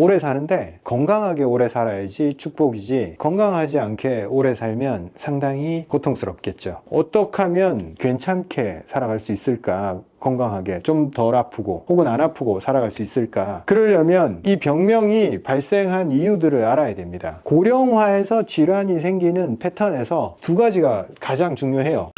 오래 사는데 건강하게 오래 살아야지 축복이지, 건강하지 않게 오래 살면 상당히 고통스럽겠죠. 어떻게 하면 괜찮게 살아갈 수 있을까? 건강하게 좀 덜 아프고 혹은 안 아프고 살아갈 수 있을까? 그러려면 이 병명이 발생한 이유들을 알아야 됩니다. 고령화에서 질환이 생기는 패턴에서 두 가지가 가장 중요해요.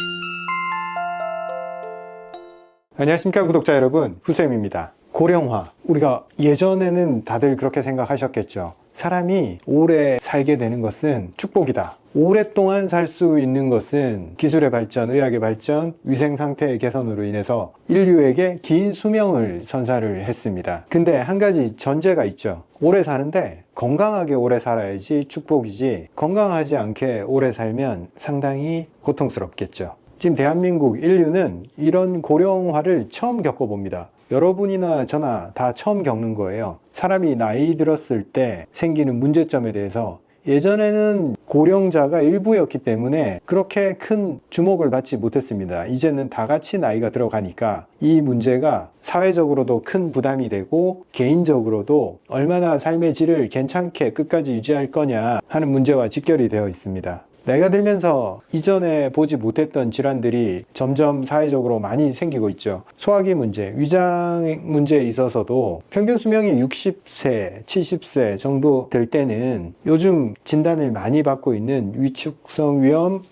안녕하십니까 구독자 여러분, 후쌤입니다. 고령화, 우리가 예전에는 다들 그렇게 생각하셨겠죠. 사람이 오래 살게 되는 것은 축복이다. 오랫동안 살 수 있는 것은 기술의 발전, 의학의 발전, 위생 상태의 개선으로 인해서 인류에게 긴 수명을 선사를 했습니다. 근데 한 가지 전제가 있죠. 오래 사는데 건강하게 오래 살아야지 축복이지, 건강하지 않게 오래 살면 상당히 고통스럽겠죠. 지금 대한민국 인류는 이런 고령화를 처음 겪어봅니다. 여러분이나 저나 다 처음 겪는 거예요. 사람이 나이 들었을 때 생기는 문제점에 대해서 예전에는 고령자가 일부였기 때문에 그렇게 큰 주목을 받지 못했습니다. 이제는 다 같이 나이가 들어가니까 이 문제가 사회적으로도 큰 부담이 되고 개인적으로도 얼마나 삶의 질을 괜찮게 끝까지 유지할 거냐 하는 문제와 직결이 되어 있습니다. 나이가 들면서 이전에 보지 못했던 질환들이 점점 사회적으로 많이 생기고 있죠. 소화기 문제, 위장 문제에 있어서도 평균 수명이 60세, 70세 정도 될 때는 요즘 진단을 많이 받고 있는 위축성 위염,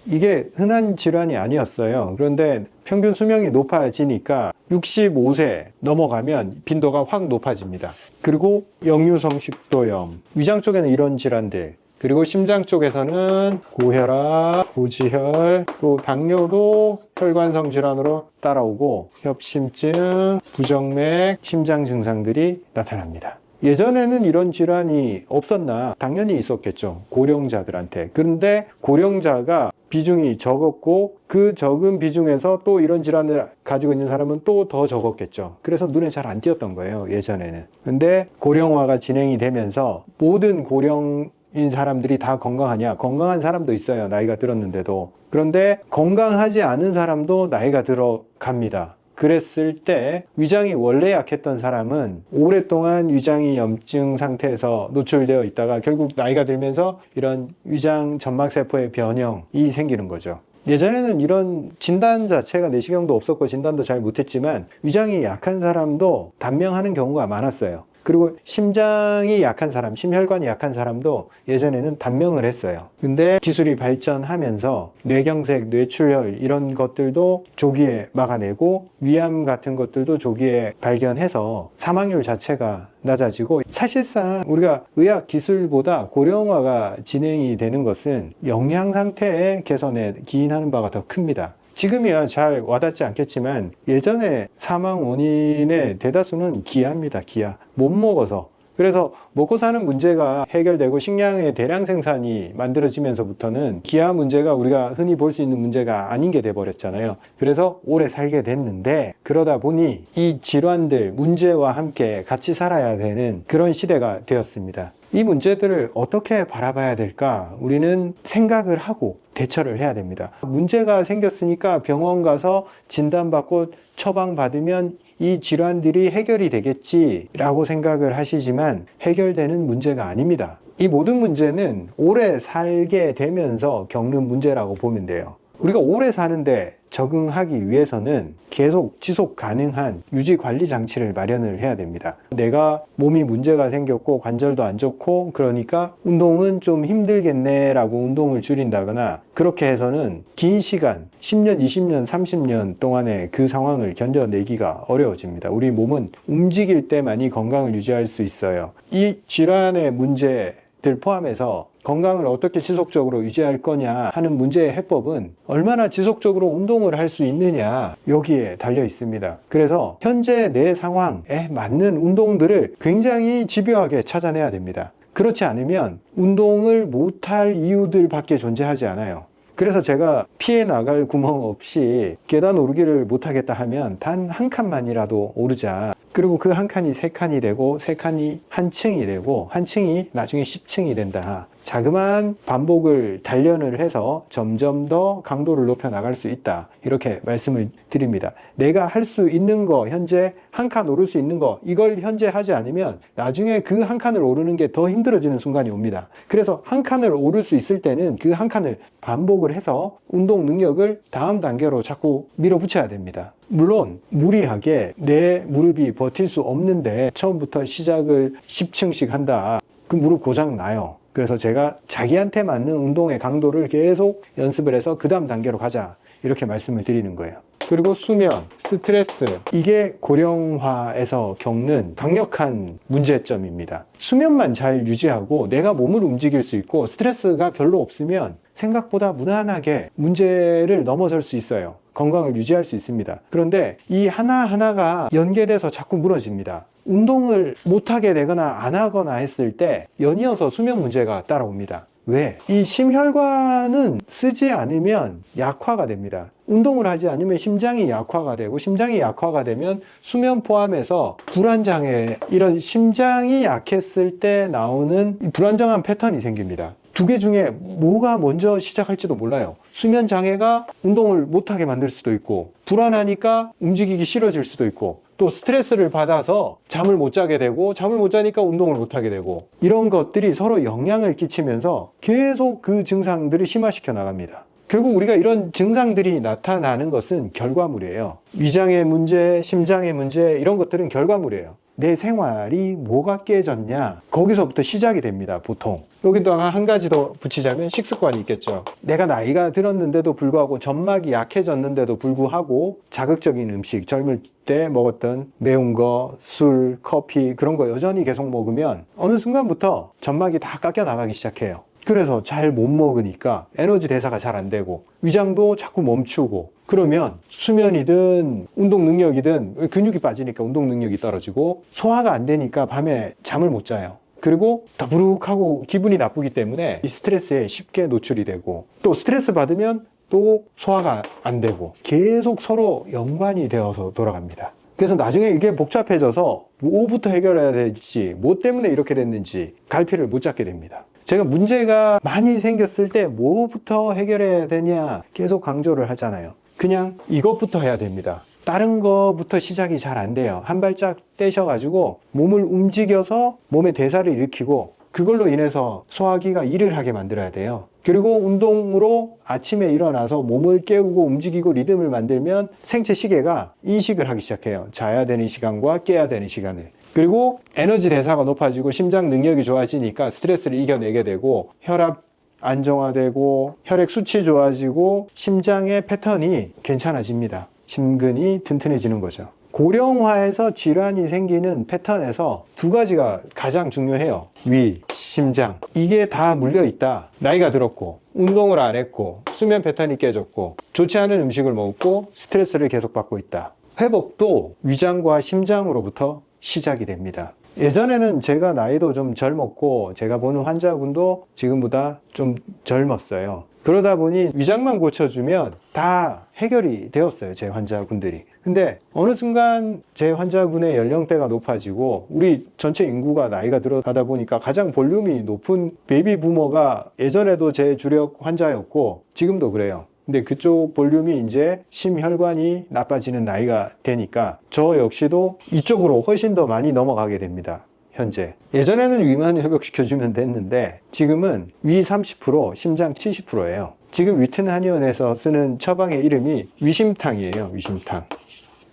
이게 흔한 질환이 아니었어요. 그런데 평균 수명이 높아지니까 65세 넘어가면 빈도가 확 높아집니다. 그리고 역류성식도염, 위장 쪽에는 이런 질환들, 그리고 심장 쪽에서는 고혈압, 고지혈, 또 당뇨도 혈관성 질환으로 따라오고 협심증, 부정맥, 심장 증상들이 나타납니다. 예전에는 이런 질환이 없었나? 당연히 있었겠죠. 고령자들한테. 그런데 고령자가 비중이 적었고 그 적은 비중에서 또 이런 질환을 가지고 있는 사람은 또 더 적었겠죠. 그래서 눈에 잘 안 띄었던 거예요, 예전에는. 근데 고령화가 진행이 되면서 모든 고령인 사람들이 다 건강하냐? 건강한 사람도 있어요, 나이가 들었는데도. 그런데 건강하지 않은 사람도 나이가 들어갑니다. 그랬을 때 위장이 원래 약했던 사람은 오랫동안 위장이 염증 상태에서 노출되어 있다가 결국 나이가 들면서 이런 위장 점막세포의 변형이 생기는 거죠. 예전에는 이런 진단 자체가 내시경도 없었고 진단도 잘 못했지만 위장이 약한 사람도 단명하는 경우가 많았어요. 그리고 심장이 약한 사람, 심혈관이 약한 사람도 예전에는 단명을 했어요. 근데 기술이 발전하면서 뇌경색, 뇌출혈 이런 것들도 조기에 막아내고 위암 같은 것들도 조기에 발견해서 사망률 자체가 낮아지고, 사실상 우리가 의학 기술보다 고령화가 진행이 되는 것은 영양 상태의 개선에 기인하는 바가 더 큽니다. 지금이야 잘 와닿지 않겠지만 예전에 사망 원인의 대다수는 기아입니다. 기아. 못 먹어서. 그래서 먹고 사는 문제가 해결되고 식량의 대량 생산이 만들어지면서부터는 기아 문제가 우리가 흔히 볼 수 있는 문제가 아닌 게 돼버렸잖아요. 그래서 오래 살게 됐는데 그러다 보니 이 질환들, 문제와 함께 같이 살아야 되는 그런 시대가 되었습니다. 이 문제들을 어떻게 바라봐야 될까? 우리는 생각을 하고 대처를 해야 됩니다. 문제가 생겼으니까 병원 가서 진단받고 처방받으면 이 질환들이 해결이 되겠지라고 생각을 하시지만 해결되는 문제가 아닙니다. 이 모든 문제는 오래 살게 되면서 겪는 문제라고 보면 돼요. 우리가 오래 사는데 적응하기 위해서는 계속 지속 가능한 유지 관리 장치를 마련을 해야 됩니다. 내가 몸이 문제가 생겼고 관절도 안 좋고 그러니까 운동은 좀 힘들겠네 라고 운동을 줄인다거나 그렇게 해서는 긴 시간 10년, 20년, 30년 동안의 그 상황을 견뎌내기가 어려워집니다. 우리 몸은 움직일 때만이 건강을 유지할 수 있어요. 이 질환의 문제들 포함해서 건강을 어떻게 지속적으로 유지할 거냐 하는 문제의 해법은 얼마나 지속적으로 운동을 할 수 있느냐, 여기에 달려 있습니다. 그래서 현재 내 상황에 맞는 운동들을 굉장히 집요하게 찾아내야 됩니다. 그렇지 않으면 운동을 못할 이유들밖에 존재하지 않아요. 그래서 제가 피해 나갈 구멍 없이 계단 오르기를 못하겠다 하면 단 한 칸만이라도 오르자. 그리고 그 한 칸이 세 칸이 되고 세 칸이 한 층이 되고 한 층이 나중에 10층이 된다. 자그마한 반복을 단련을 해서 점점 더 강도를 높여 나갈 수 있다, 이렇게 말씀을 드립니다. 내가 할 수 있는 거, 현재 한 칸 오를 수 있는 거, 이걸 현재 하지 않으면 나중에 그 한 칸을 오르는 게 더 힘들어지는 순간이 옵니다. 그래서 한 칸을 오를 수 있을 때는 그 한 칸을 반복을 해서 운동 능력을 다음 단계로 자꾸 밀어붙여야 됩니다. 물론 무리하게 내 무릎이 버틸 수 없는데 처음부터 시작을 10층씩 한다, 그 무릎 고장 나요. 그래서 제가 자기한테 맞는 운동의 강도를 계속 연습을 해서 그 다음 단계로 가자, 이렇게 말씀을 드리는 거예요. 그리고 수면, 스트레스, 이게 고령화에서 겪는 강력한 문제점입니다. 수면만 잘 유지하고 내가 몸을 움직일 수 있고 스트레스가 별로 없으면 생각보다 무난하게 문제를 넘어설 수 있어요. 건강을 유지할 수 있습니다. 그런데 이 하나하나가 연계돼서 자꾸 무너집니다. 운동을 못하게 되거나 안 하거나 했을 때 연이어서 수면 문제가 따라옵니다. 왜? 이 심혈관은 쓰지 않으면 약화가 됩니다. 운동을 하지 않으면 심장이 약화가 되고, 심장이 약화가 되면 수면 포함해서 불안장애, 이런 심장이 약했을 때 나오는 불안정한 패턴이 생깁니다. 두 개 중에 뭐가 먼저 시작할지도 몰라요. 수면 장애가 운동을 못하게 만들 수도 있고, 불안하니까 움직이기 싫어질 수도 있고, 또 스트레스를 받아서 잠을 못 자게 되고, 잠을 못 자니까 운동을 못 하게 되고, 이런 것들이 서로 영향을 끼치면서 계속 그 증상들을 심화시켜 나갑니다. 결국 우리가 이런 증상들이 나타나는 것은 결과물이에요. 위장의 문제, 심장의 문제, 이런 것들은 결과물이에요. 내 생활이 뭐가 깨졌냐, 거기서부터 시작이 됩니다, 보통. 여기다가 한 가지 더 붙이자면 식습관이 있겠죠. 내가 나이가 들었는데도 불구하고, 점막이 약해졌는데도 불구하고 자극적인 음식, 젊을 때 먹었던 매운 거, 술, 커피, 그런 거 여전히 계속 먹으면 어느 순간부터 점막이 다 깎여 나가기 시작해요. 그래서 잘 못 먹으니까 에너지 대사가 잘 안 되고, 위장도 자꾸 멈추고, 그러면 수면이든 운동 능력이든, 근육이 빠지니까 운동 능력이 떨어지고, 소화가 안 되니까 밤에 잠을 못 자요. 그리고 더부룩하고 기분이 나쁘기 때문에 이 스트레스에 쉽게 노출이 되고, 또 스트레스 받으면 또 소화가 안 되고, 계속 서로 연관이 되어서 돌아갑니다. 그래서 나중에 이게 복잡해져서 뭐부터 해결해야 될지, 뭐 때문에 이렇게 됐는지 갈피를 못 잡게 됩니다. 제가 문제가 많이 생겼을 때 뭐부터 해결해야 되냐 계속 강조를 하잖아요. 그냥 이것부터 해야 됩니다. 다른 거부터 시작이 잘 안 돼요. 한 발짝 떼셔가지고 몸을 움직여서 몸의 대사를 일으키고, 그걸로 인해서 소화기가 일을 하게 만들어야 돼요. 그리고 운동으로 아침에 일어나서 몸을 깨우고 움직이고 리듬을 만들면 생체 시계가 인식을 하기 시작해요. 자야 되는 시간과 깨야 되는 시간을. 그리고 에너지 대사가 높아지고 심장 능력이 좋아지니까 스트레스를 이겨내게 되고, 혈압 안정화되고, 혈액 수치 좋아지고, 심장의 패턴이 괜찮아집니다. 심근이 튼튼해지는 거죠. 고령화에서 질환이 생기는 패턴에서 두 가지가 가장 중요해요. 위, 심장. 이게 다 물려있다. 나이가 들었고, 운동을 안 했고, 수면 패턴이 깨졌고, 좋지 않은 음식을 먹고, 스트레스를 계속 받고 있다. 회복도 위장과 심장으로부터 시작이 됩니다. 예전에는 제가 나이도 좀 젊었고, 제가 보는 환자군도 지금보다 좀 젊었어요. 그러다 보니 위장만 고쳐주면 다 해결이 되었어요, 제 환자군들이. 근데 어느 순간 제 환자군의 연령대가 높아지고, 우리 전체 인구가 나이가 들어가다 보니까 가장 볼륨이 높은 베이비 부머가 예전에도 제 주력 환자였고 지금도 그래요. 근데 그쪽 볼륨이 이제 심혈관이 나빠지는 나이가 되니까 저 역시도 이쪽으로 훨씬 더 많이 넘어가게 됩니다. 현재. 예전에는 위만 회복시켜주면 됐는데 지금은 위 30%, 심장 70%예요. 지금 위튼 한의원에서 쓰는 처방의 이름이 위심탕이에요. 위심탕.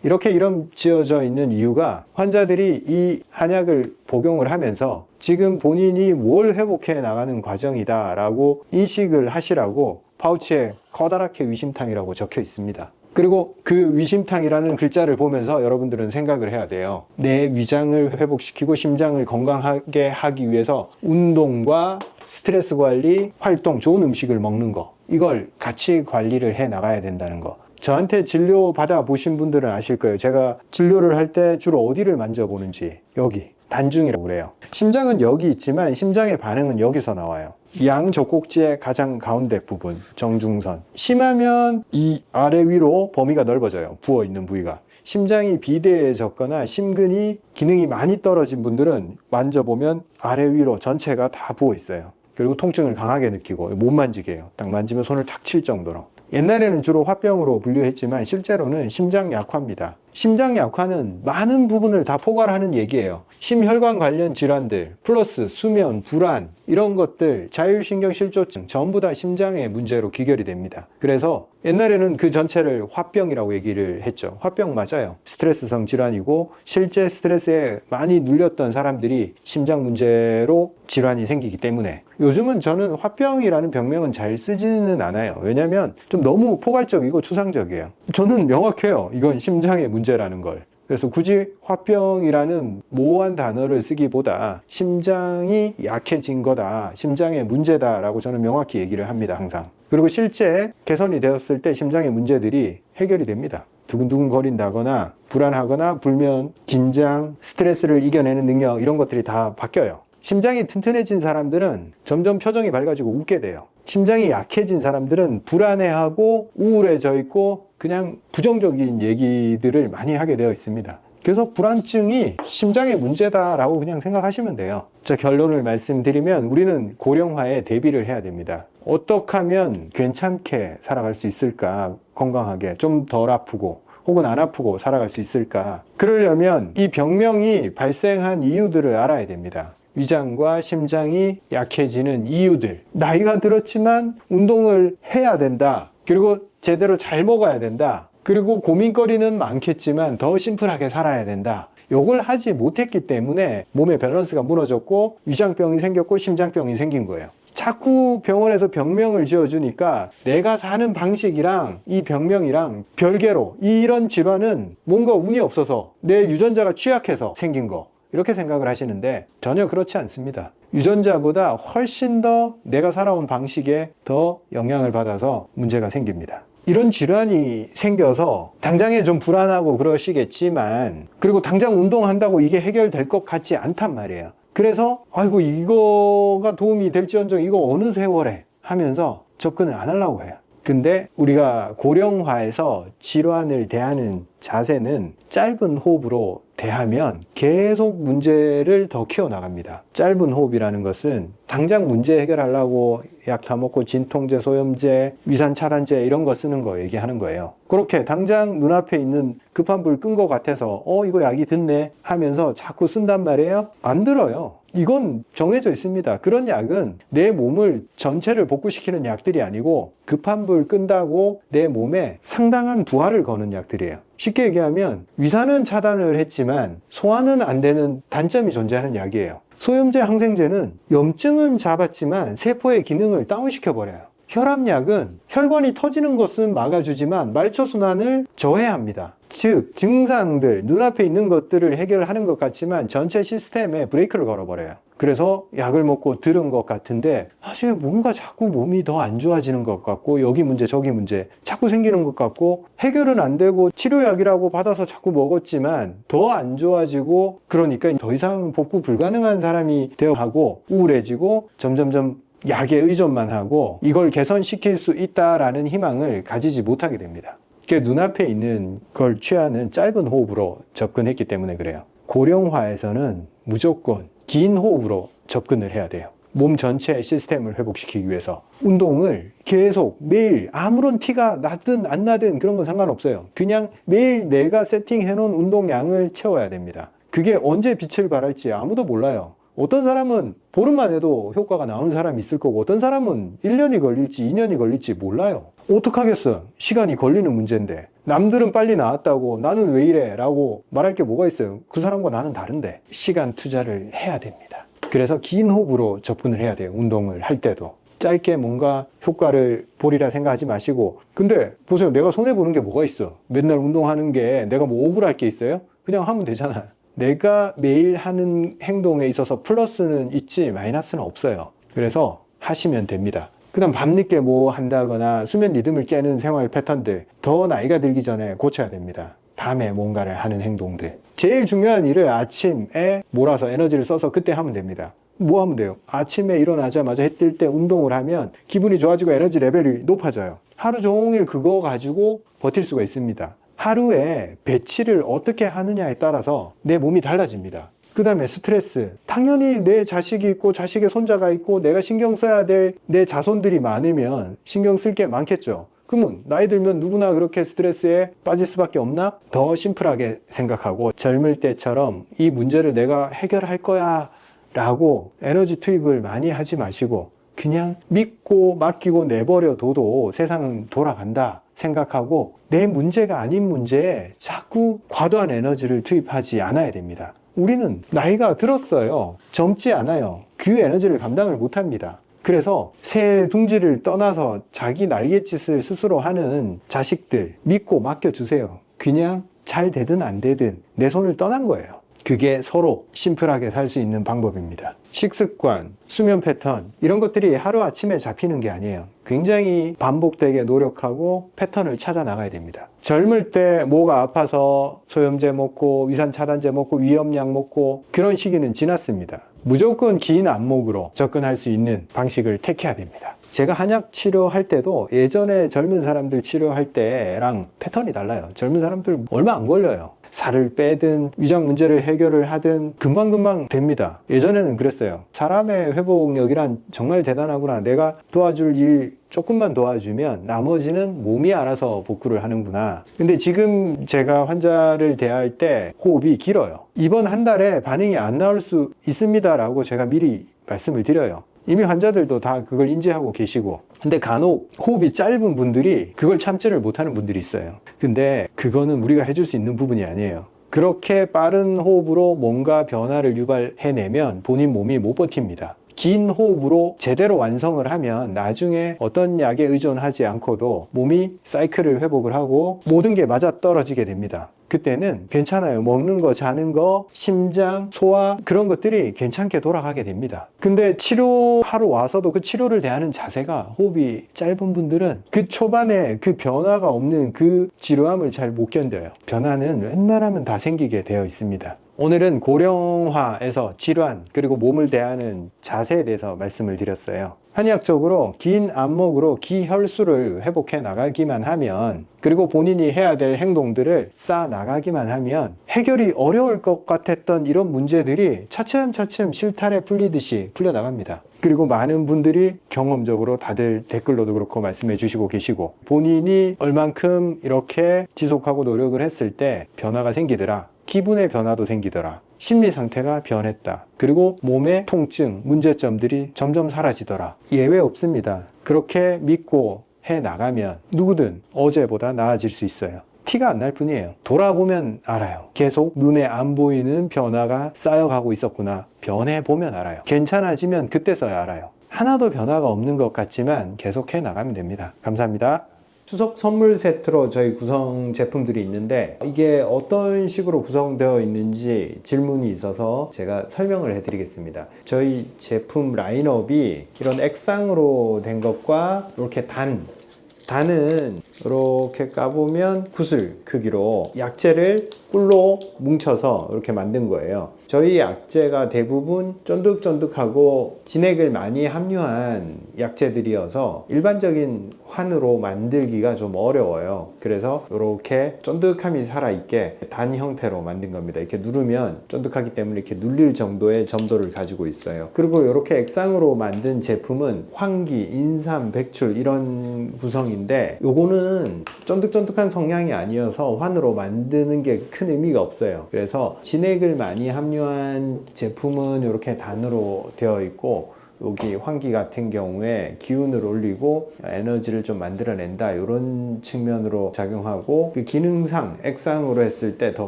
이렇게 이름 지어져 있는 이유가, 환자들이 이 한약을 복용을 하면서 지금 본인이 뭘 회복해 나가는 과정이다 라고 인식을 하시라고 파우치에 커다랗게 위심탕이라고 적혀 있습니다. 그리고 그 위심탕이라는 글자를 보면서 여러분들은 생각을 해야 돼요. 내 위장을 회복시키고 심장을 건강하게 하기 위해서 운동과 스트레스 관리, 활동, 좋은 음식을 먹는 거, 이걸 같이 관리를 해 나가야 된다는 거. 저한테 진료 받아보신 분들은 아실 거예요. 제가 진료를 할 때 주로 어디를 만져보는지. 여기 단중이라고 그래요. 심장은 여기 있지만 심장의 반응은 여기서 나와요. 양 젖꼭지의 가장 가운데 부분, 정중선. 심하면 이 아래 위로 범위가 넓어져요. 부어있는 부위가. 심장이 비대해졌거나 심근이 기능이 많이 떨어진 분들은 만져보면 아래 위로 전체가 다 부어 있어요. 그리고 통증을 강하게 느끼고 못 만지게 해요. 딱 만지면 손을 탁 칠 정도로. 옛날에는 주로 화병으로 분류했지만 실제로는 심장 약화입니다. 심장 약화는 많은 부분을 다 포괄하는 얘기예요. 심혈관 관련 질환들 플러스 수면, 불안 이런 것들, 자율신경실조증 전부 다 심장의 문제로 귀결이 됩니다. 그래서 옛날에는 그 전체를 화병이라고 얘기를 했죠. 화병 맞아요. 스트레스성 질환이고 실제 스트레스에 많이 눌렸던 사람들이 심장 문제로 질환이 생기기 때문에 요즘은 저는 화병이라는 병명은 잘 쓰지는 않아요. 왜냐하면 좀 너무 포괄적이고 추상적이에요. 저는 명확해요. 이건 심장의 문제라는 걸. 그래서 굳이 화병이라는 모호한 단어를 쓰기보다 심장이 약해진 거다, 심장의 문제다라고 저는 명확히 얘기를 합니다, 항상. 그리고 실제 개선이 되었을 때 심장의 문제들이 해결이 됩니다. 두근두근 거린다거나 불안하거나 불면, 긴장, 스트레스를 이겨내는 능력 이런 것들이 다 바뀌어요. 심장이 튼튼해진 사람들은 점점 표정이 밝아지고 웃게 돼요. 심장이 약해진 사람들은 불안해하고 우울해져 있고 그냥 부정적인 얘기들을 많이 하게 되어 있습니다. 그래서 불안증이 심장의 문제다라고 그냥 생각하시면 돼요. 자, 결론을 말씀드리면 우리는 고령화에 대비를 해야 됩니다. 어떻게 하면 괜찮게 살아갈 수 있을까? 건강하게 좀 덜 아프고 혹은 안 아프고 살아갈 수 있을까? 그러려면 이 병명이 발생한 이유들을 알아야 됩니다. 위장과 심장이 약해지는 이유들, 나이가 들었지만 운동을 해야 된다, 그리고 제대로 잘 먹어야 된다, 그리고 고민거리는 많겠지만 더 심플하게 살아야 된다, 요걸 하지 못했기 때문에 몸의 밸런스가 무너졌고 위장병이 생겼고 심장병이 생긴 거예요. 자꾸 병원에서 병명을 지어주니까 내가 사는 방식이랑 이 병명이랑 별개로 이런 질환은 뭔가 운이 없어서 내 유전자가 취약해서 생긴 거, 이렇게 생각을 하시는데 전혀 그렇지 않습니다. 유전자보다 훨씬 더 내가 살아온 방식에 더 영향을 받아서 문제가 생깁니다. 이런 질환이 생겨서 당장에 좀 불안하고 그러시겠지만, 그리고 당장 운동한다고 이게 해결될 것 같지 않단 말이에요. 그래서 아이고 이거가 도움이 될지언정 이거 어느 세월에 하면서 접근을 안 하려고 해요. 근데 우리가 고령화에서 질환을 대하는 자세는 짧은 호흡으로 대하면 계속 문제를 더 키워나갑니다. 짧은 호흡이라는 것은 당장 문제 해결하려고 약 다 먹고 진통제, 소염제, 위산 차단제 이런 거 쓰는 거 얘기하는 거예요. 그렇게 당장 눈앞에 있는 급한 불 끈 것 같아서 이거 약이 듣네 하면서 자꾸 쓴단 말이에요. 안 들어요. 이건 정해져 있습니다. 그런 약은 내 몸을 전체를 복구시키는 약들이 아니고 급한 불 끈다고 내 몸에 상당한 부하를 거는 약들이에요. 쉽게 얘기하면 위산은 차단을 했지만 소화는 안 되는 단점이 존재하는 약이에요. 소염제, 항생제는 염증은 잡았지만 세포의 기능을 다운시켜버려요. 혈압약은 혈관이 터지는 것은 막아주지만 말초순환을 저해합니다. 즉 증상들, 눈앞에 있는 것들을 해결하는 것 같지만 전체 시스템에 브레이크를 걸어버려요. 그래서 약을 먹고 들은 것 같은데 나중에 뭔가 자꾸 몸이 더 안 좋아지는 것 같고 여기 문제 저기 문제 자꾸 생기는 것 같고 해결은 안 되고 치료약이라고 받아서 자꾸 먹었지만 더 안 좋아지고, 그러니까 더 이상 복구 불가능한 사람이 되어가고 우울해지고 점점점 약에 의존만 하고 이걸 개선시킬 수 있다라는 희망을 가지지 못하게 됩니다. 눈앞에 있는 걸 취하는 짧은 호흡으로 접근했기 때문에 그래요. 고령화에서는 무조건 긴 호흡으로 접근을 해야 돼요. 몸 전체 시스템을 회복시키기 위해서 운동을 계속 매일 아무런 티가 나든 안 나든 그런 건 상관없어요. 그냥 매일 내가 세팅해 놓은 운동량을 채워야 됩니다. 그게 언제 빛을 발할지 아무도 몰라요. 어떤 사람은 보름만 해도 효과가 나오는 사람이 있을 거고 어떤 사람은 1년이 걸릴지 2년이 걸릴지 몰라요. 어떡하겠어. 시간이 걸리는 문제인데 남들은 빨리 나았다고 나는 왜 이래 라고 말할 게 뭐가 있어요. 그 사람과 나는 다른데. 시간 투자를 해야 됩니다. 그래서 긴 호흡으로 접근을 해야 돼요. 운동을 할 때도 짧게 뭔가 효과를 보리라 생각하지 마시고, 근데 보세요. 내가 손해보는 게 뭐가 있어. 맨날 운동하는 게 내가 뭐 억울할 게 있어요? 그냥 하면 되잖아. 내가 매일 하는 행동에 있어서 플러스는 있지 마이너스는 없어요. 그래서 하시면 됩니다. 그 다음 밤늦게 뭐 한다거나 수면 리듬을 깨는 생활 패턴들 더 나이가 들기 전에 고쳐야 됩니다. 밤에 뭔가를 하는 행동들, 제일 중요한 일을 아침에 몰아서 에너지를 써서 그때 하면 됩니다. 뭐 하면 돼요? 아침에 일어나자마자 해 뜰 때 운동을 하면 기분이 좋아지고 에너지 레벨이 높아져요. 하루 종일 그거 가지고 버틸 수가 있습니다. 하루에 배치를 어떻게 하느냐에 따라서 내 몸이 달라집니다. 그 다음에 스트레스. 당연히 내 자식이 있고 자식의 손자가 있고 내가 신경 써야 될 내 자손들이 많으면 신경 쓸 게 많겠죠. 그러면 나이 들면 누구나 그렇게 스트레스에 빠질 수밖에 없나? 더 심플하게 생각하고 젊을 때처럼 이 문제를 내가 해결할 거야 라고 에너지 투입을 많이 하지 마시고 그냥 믿고 맡기고 내버려둬도 세상은 돌아간다 생각하고 내 문제가 아닌 문제에 자꾸 과도한 에너지를 투입하지 않아야 됩니다. 우리는 나이가 들었어요. 젊지 않아요. 그 에너지를 감당을 못합니다. 그래서 새 둥지를 떠나서 자기 날갯짓을 스스로 하는 자식들 믿고 맡겨주세요. 그냥 잘 되든 안 되든 내 손을 떠난 거예요. 그게 서로 심플하게 살 수 있는 방법입니다. 식습관, 수면 패턴 이런 것들이 하루아침에 잡히는 게 아니에요. 굉장히 반복되게 노력하고 패턴을 찾아 나가야 됩니다. 젊을 때 뭐가 아파서 소염제 먹고 위산 차단제 먹고 위염약 먹고 그런 시기는 지났습니다. 무조건 긴 안목으로 접근할 수 있는 방식을 택해야 됩니다. 제가 한약 치료할 때도 예전에 젊은 사람들 치료할 때랑 패턴이 달라요. 젊은 사람들 얼마 안 걸려요. 살을 빼든 위장 문제를 해결을 하든 금방금방 됩니다. 예전에는 그랬어요. 사람의 회복력이란 정말 대단하구나. 내가 도와줄 일 조금만 도와주면 나머지는 몸이 알아서 복구를 하는구나. 근데 지금 제가 환자를 대할 때 호흡이 길어요. 이번 한 달에 반응이 안 나올 수 있습니다 라고 제가 미리 말씀을 드려요. 이미 환자들도 다 그걸 인지하고 계시고 근데 간혹 호흡이 짧은 분들이 그걸 참지를 못하는 분들이 있어요. 근데 그거는 우리가 해줄 수 있는 부분이 아니에요. 그렇게 빠른 호흡으로 뭔가 변화를 유발해내면 본인 몸이 못 버팁니다. 긴 호흡으로 제대로 완성을 하면 나중에 어떤 약에 의존하지 않고도 몸이 사이클을 회복을 하고 모든 게 맞아떨어지게 됩니다. 그때는 괜찮아요. 먹는 거, 자는 거, 심장, 소화 그런 것들이 괜찮게 돌아가게 됩니다. 근데 치료하러 와서도 그 치료를 대하는 자세가 호흡이 짧은 분들은 그 초반에 그 변화가 없는 그 지루함을 잘 못 견뎌요. 변화는 웬만하면 다 생기게 되어 있습니다. 오늘은 고령화에서 질환 그리고 몸을 대하는 자세에 대해서 말씀을 드렸어요. 한의학적으로 긴 안목으로 기혈수를 회복해 나가기만 하면 그리고 본인이 해야 될 행동들을 쌓아 나가기만 하면 해결이 어려울 것 같았던 이런 문제들이 차츰차츰 실타래 풀리듯이 풀려나갑니다. 그리고 많은 분들이 경험적으로 다들 댓글로도 그렇고 말씀해 주시고 계시고 본인이 얼만큼 이렇게 지속하고 노력을 했을 때 변화가 생기더라. 기분의 변화도 생기더라. 심리 상태가 변했다. 그리고 몸의 통증, 문제점들이 점점 사라지더라. 예외 없습니다. 그렇게 믿고 해 나가면 누구든 어제보다 나아질 수 있어요. 티가 안 날 뿐이에요. 돌아보면 알아요. 계속 눈에 안 보이는 변화가 쌓여가고 있었구나. 변해보면 알아요. 괜찮아지면 그때서야 알아요. 하나도 변화가 없는 것 같지만 계속 해 나가면 됩니다. 감사합니다. 추석 선물 세트로 저희 구성 제품들이 있는데 이게 어떤 식으로 구성되어 있는지 질문이 있어서 제가 설명을 해드리겠습니다. 저희 제품 라인업이 이런 액상으로 된 것과 이렇게 단은 이렇게 까보면 구슬 크기로 약재를 꿀로 뭉쳐서 이렇게 만든 거예요. 저희 약재가 대부분 쫀득쫀득하고 진액을 많이 함유한 약재들이어서 일반적인 환으로 만들기가 좀 어려워요. 그래서 이렇게 쫀득함이 살아있게 단 형태로 만든 겁니다. 이렇게 누르면 쫀득하기 때문에 이렇게 눌릴 정도의 점도를 가지고 있어요. 그리고 이렇게 액상으로 만든 제품은 황기, 인삼, 백출 이런 구성인데 요거는 쫀득쫀득한 성향이 아니어서 환으로 만드는 게 큰 의미가 없어요. 그래서 진액을 많이 함유한 제품은 이렇게 단으로 되어 있고 여기 환기 같은 경우에 기운을 올리고 에너지를 좀 만들어낸다 이런 측면으로 작용하고 그 기능상 액상으로 했을 때 더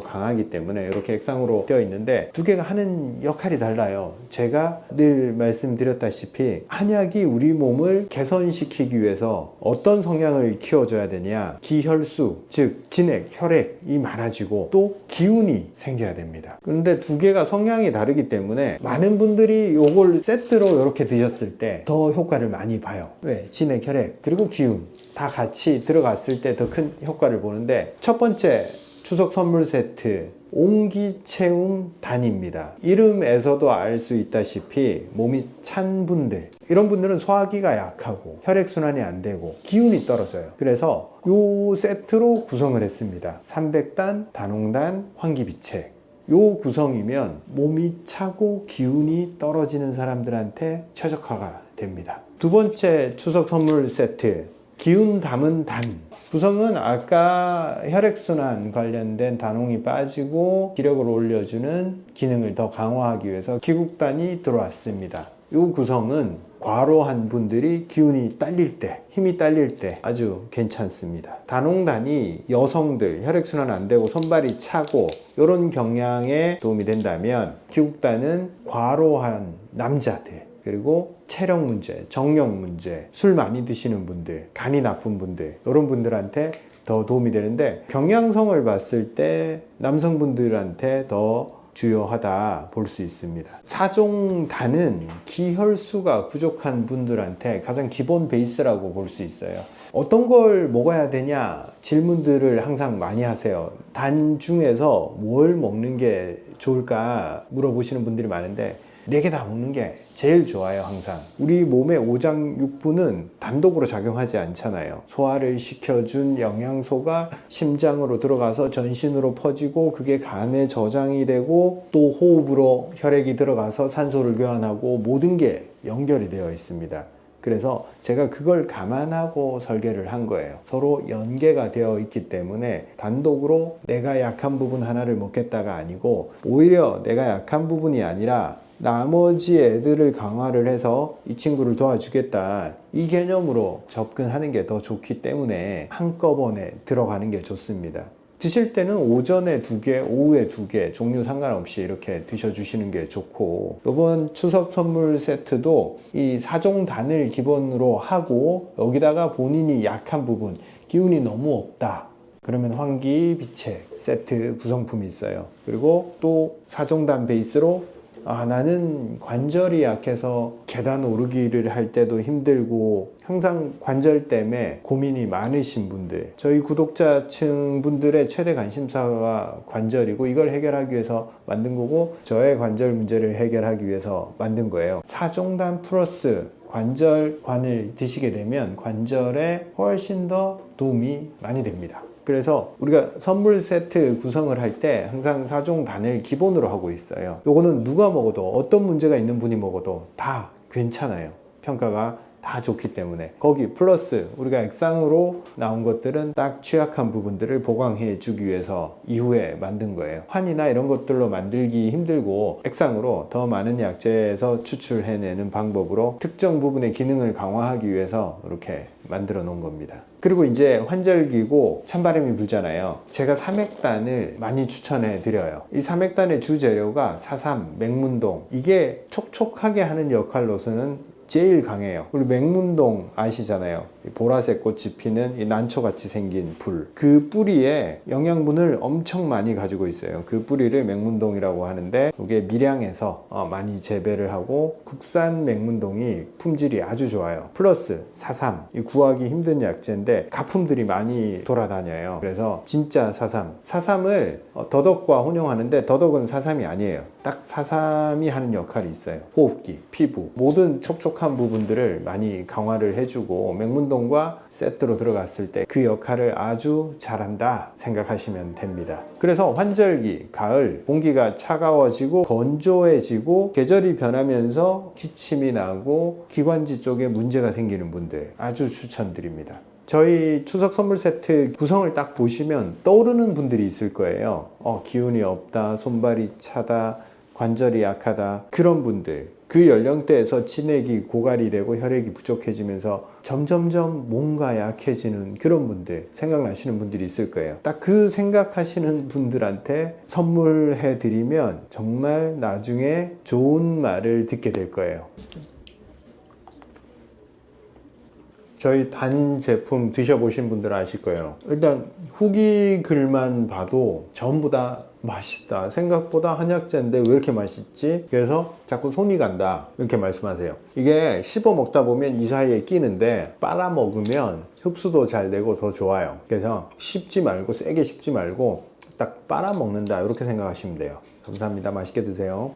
강하기 때문에 이렇게 액상으로 되어 있는데 두 개가 하는 역할이 달라요. 제가 늘 말씀드렸다시피 한약이 우리 몸을 개선시키기 위해서 어떤 성향을 키워줘야 되냐, 기혈수 즉 진액, 혈액이 많아지고 또 기운이 생겨야 됩니다. 그런데 두 개가 성향이 다르기 때문에 많은 분들이 이걸 세트로 이렇게 드셨을 때 더 효과를 많이 봐요. 왜? 진액, 혈액 그리고 기운 다 같이 들어갔을 때 더 큰 효과를 보는데 첫 번째 추석 선물 세트 옹기체움 단입니다. 이름에서도 알 수 있다시피 몸이 찬 분들 이런 분들은 소화기가 약하고 혈액순환이 안 되고 기운이 떨어져요. 그래서 이 세트로 구성을 했습니다. 300단, 단홍단, 환기비책 요 구성이면 몸이 차고 기운이 떨어지는 사람들한테 최적화가 됩니다. 두 번째 추석 선물 세트, 기운 담은 단. 구성은 아까 혈액순환 관련된 단홍이 빠지고 기력을 올려주는 기능을 더 강화하기 위해서 기국단이 들어왔습니다. 이 구성은 과로한 분들이 기운이 딸릴 때, 힘이 딸릴 때 아주 괜찮습니다. 단홍단이 여성들 혈액순환 안 되고 손발이 차고 이런 경향에 도움이 된다면, 기국단은 과로한 남자들, 그리고 체력 문제, 정력 문제, 술 많이 드시는 분들, 간이 나쁜 분들, 이런 분들한테 더 도움이 되는데, 경향성을 봤을 때 남성분들한테 더 주요하다 볼 수 있습니다. 사종단은 기혈수가 부족한 분들한테 가장 기본 베이스라고 볼 수 있어요. 어떤 걸 먹어야 되냐 질문들을 항상 많이 하세요. 단 중에서 뭘 먹는 게 좋을까 물어보시는 분들이 많은데, 4개 다 먹는 게 제일 좋아요. 항상 우리 몸의 오장육부는 단독으로 작용하지 않잖아요. 소화를 시켜준 영양소가 심장으로 들어가서 전신으로 퍼지고, 그게 간에 저장이 되고, 또 호흡으로 혈액이 들어가서 산소를 교환하고, 모든 게 연결이 되어 있습니다. 그래서 제가 그걸 감안하고 설계를 한 거예요. 서로 연계가 되어 있기 때문에 단독으로 내가 약한 부분 하나를 먹겠다가 아니고, 오히려 내가 약한 부분이 아니라 나머지 애들을 강화를 해서 이 친구를 도와주겠다, 이 개념으로 접근하는 게 더 좋기 때문에 한꺼번에 들어가는 게 좋습니다. 드실 때는 오전에 2개, 오후에 2개, 종류 상관없이 이렇게 드셔주시는 게 좋고, 이번 추석 선물 세트도 이 사종단을 기본으로 하고, 여기다가 본인이 약한 부분, 기운이 너무 없다, 그러면 환기비책 세트 구성품이 있어요. 그리고 또 사종단 베이스로 나는 관절이 약해서 계단 오르기를 할 때도 힘들고 항상 관절 때문에 고민이 많으신 분들, 저희 구독자층 분들의 최대 관심사가 관절이고, 이걸 해결하기 위해서 만든 거고, 저의 관절 문제를 해결하기 위해서 만든 거예요. 사종단 플러스 관절관을 드시게 되면 관절에 훨씬 더 도움이 많이 됩니다. 그래서 우리가 선물 세트 구성을 할 때 항상 사종단을 기본으로 하고 있어요. 요거는 누가 먹어도, 어떤 문제가 있는 분이 먹어도 다 괜찮아요. 평가가 다 좋기 때문에. 거기 플러스 우리가 액상으로 나온 것들은 딱 취약한 부분들을 보강해 주기 위해서 이후에 만든 거예요. 환이나 이런 것들로 만들기 힘들고, 액상으로 더 많은 약재에서 추출해내는 방법으로 특정 부분의 기능을 강화하기 위해서 이렇게 만들어 놓은 겁니다. 그리고 이제 환절기고 찬바람이 불잖아요. 제가 삼액단을 많이 추천해 드려요. 이 삼액단의 주재료가 사삼, 맹문동, 이게 촉촉하게 하는 역할로서는 제일 강해요. 그리고 맹문동 아시잖아요. 보라색 꽃이 피는 이 난초같이 생긴 불, 그 뿌리에 영양분을 엄청 많이 가지고 있어요. 그 뿌리를 맹문동이라고 하는데, 이게 밀양에서 많이 재배를 하고, 국산 맹문동이 품질이 아주 좋아요. 플러스 사삼, 이 구하기 힘든 약재인데 가품들이 많이 돌아다녀요. 그래서 진짜 사삼을 더덕과 혼용하는데, 더덕은 사삼이 아니에요. 딱 사삼이 하는 역할이 있어요. 호흡기, 피부, 모든 촉촉한 부분들을 많이 강화를 해주고, 맹문동과 세트로 들어갔을 때 그 역할을 아주 잘한다 생각하시면 됩니다. 그래서 환절기, 가을, 공기가 차가워지고 건조해지고 계절이 변하면서 기침이 나고 기관지 쪽에 문제가 생기는 분들 아주 추천드립니다. 저희 추석 선물 세트 구성을 딱 보시면 떠오르는 분들이 있을 거예요. 기운이 없다, 손발이 차다, 관절이 약하다, 그런 분들, 그 연령대에서 치맥이 고갈이 되고 혈액이 부족해지면서 점점점 뭔가 약해지는 그런 분들, 생각나시는 분들이 있을 거예요. 딱 그 생각하시는 분들한테 선물해 드리면 정말 나중에 좋은 말을 듣게 될 거예요. 저희 단 제품 드셔보신 분들은 아실 거예요. 일단 후기 글만 봐도 전부 다 맛있다, 생각보다 한약재인데 왜 이렇게 맛있지? 그래서 자꾸 손이 간다, 이렇게 말씀하세요. 이게 씹어 먹다 보면 이 사이에 끼는데, 빨아 먹으면 흡수도 잘 되고 더 좋아요. 그래서 씹지 말고, 세게 씹지 말고 딱 빨아 먹는다, 이렇게 생각하시면 돼요. 감사합니다. 맛있게 드세요.